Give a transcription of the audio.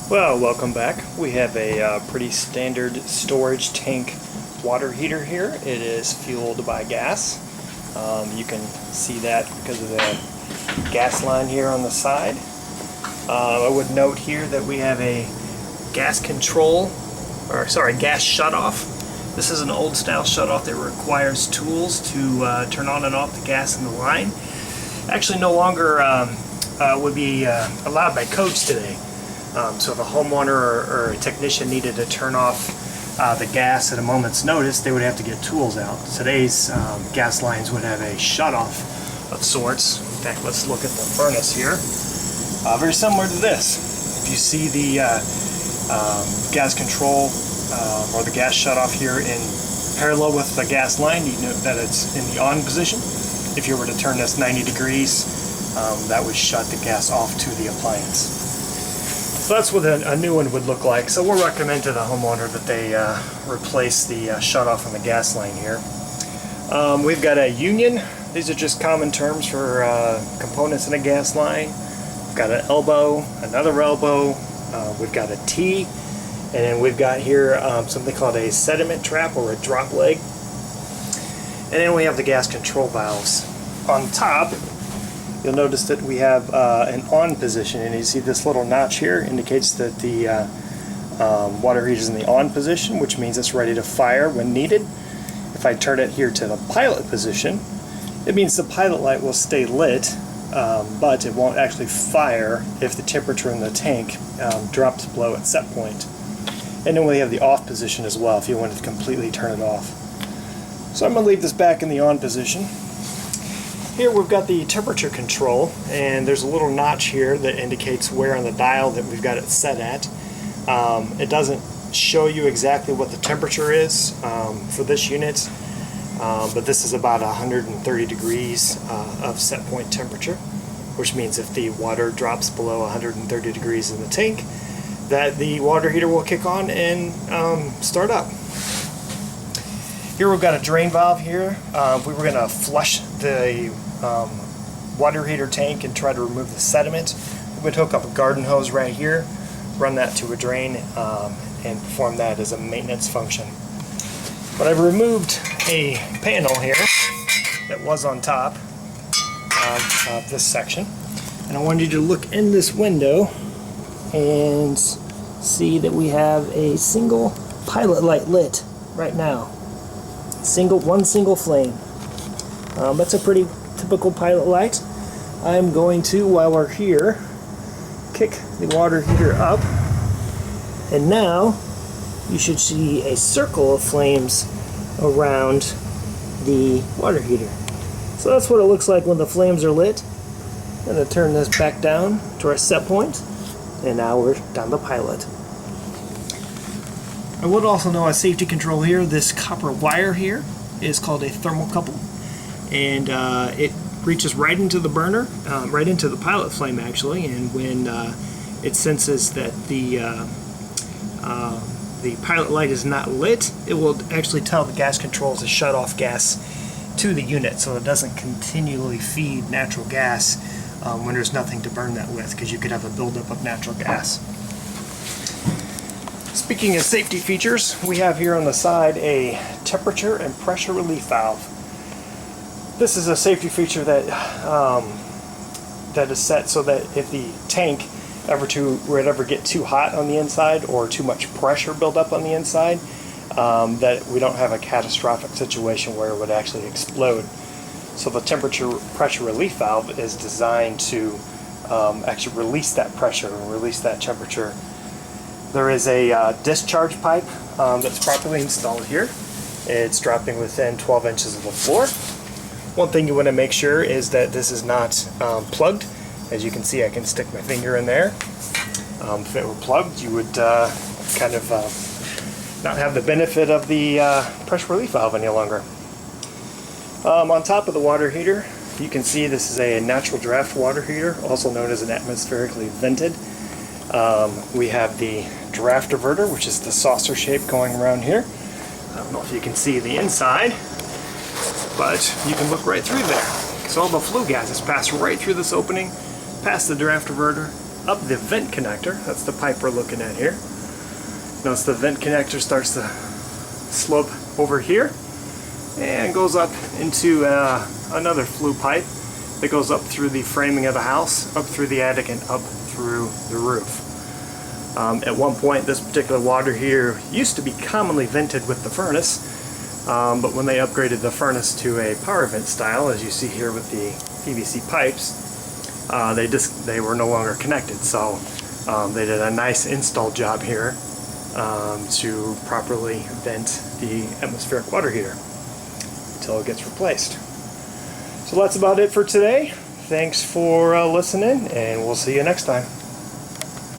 Well, welcome back. We have a pretty standard storage tank water heater here. It is fueled by gas. You can see that because of the gas line here on the side. I would note here that we have a gas control, or sorry, gas shutoff. This is an old style shutoff that requires tools to turn on and off the gas in the line. Actually no longer would be allowed by codes today. So if a homeowner or a technician needed to turn off the gas at a moment's notice, they would have to get tools out. Today's gas lines would have a shutoff of sorts. In fact, let's look at the furnace here. Very similar to this. If you see the gas control or the gas shutoff here in parallel with the gas line, you know that it's in the on position. If you were to turn this 90 degrees, that would shut the gas off to the appliance. So that's what a new one would look like. So we'll recommend to the homeowner that they replace the shutoff on the gas line here. We've got a union. These are just common terms for components in a gas line. We've got an elbow, another elbow, we've got a T, and then we've got here something called a sediment trap or a drop leg. And then we have the gas control valves. On top, you'll notice that we have an on position, and you see this little notch here indicates that the water heater is in the on position, which means it's ready to fire when needed. If I turn it here to the pilot position, it means the pilot light will stay lit, but it won't actually fire if the temperature in the tank drops below its set point. And then we have the off position as well if you wanted to completely turn it off. So I'm going to leave this back in the on position. Here we've got the temperature control, and there's a little notch here that indicates where on the dial that we've got it set at. It doesn't show you exactly what the temperature is for this unit, but this is about 130 degrees of set point temperature, which means if the water drops below 130 degrees in the tank, that the water heater will kick on and start up. Here we've got a drain valve here. If we were going to flush the water heater tank and try to remove the sediment, we would hook up a garden hose right here, run that to a drain, and perform that as a maintenance function. But I've removed a panel here that was on top of this section, and I wanted you to look in this window and see that we have a single pilot light lit right now. One single flame. That's a pretty typical pilot light. I'm going to, while we're here, kick the water heater up, and now you should see a circle of flames around the water heater. So that's what it looks like when the flames are lit. I'm going to turn this back down to our set point, and now we're down the pilot. I would also know a safety control here. This copper wire here is called a thermocouple, and it reaches right into the burner, right into the pilot flame actually, and when it senses that the pilot light is not lit, it will actually tell the gas controls to shut off gas to the unit so it doesn't continually feed natural gas when there's nothing to burn that with, because you could have a buildup of natural gas. Speaking of safety features, we have here on the side a temperature and pressure relief valve. This is a safety feature that that is set so that if the tank would ever get too hot on the inside or too much pressure build up on the inside, that we don't have a catastrophic situation where it would actually explode. So the temperature pressure relief valve is designed to actually release that pressure and release that temperature. There is a discharge pipe that's properly installed here. It's dropping within 12 inches of the floor. One thing you want to make sure is that this is not plugged. As you can see, I can stick my finger in there. If it were plugged, you would kind of not have the benefit of the pressure relief valve any longer. On top of the water heater, you can see this is a natural draft water heater, also known as an atmospherically vented. We have the draft diverter, which is the saucer shape going around here. I don't know if you can see the inside, but you can look right through there. So all the flue gases pass right through this opening, past the draft diverter, up the vent connector. That's the pipe we're looking at here. Notice the vent connector starts to slope over here and goes up into another flue pipe that goes up through the framing of the house, up through the attic, and up through the roof. At one point, this particular water heater used to be commonly vented with the furnace, but when they upgraded the furnace to a power vent style, as you see here with the PVC pipes, they were no longer connected. So they did a nice install job here to properly vent the atmospheric water heater until it gets replaced. So that's about it for today. Thanks for listening, and we'll see you next time.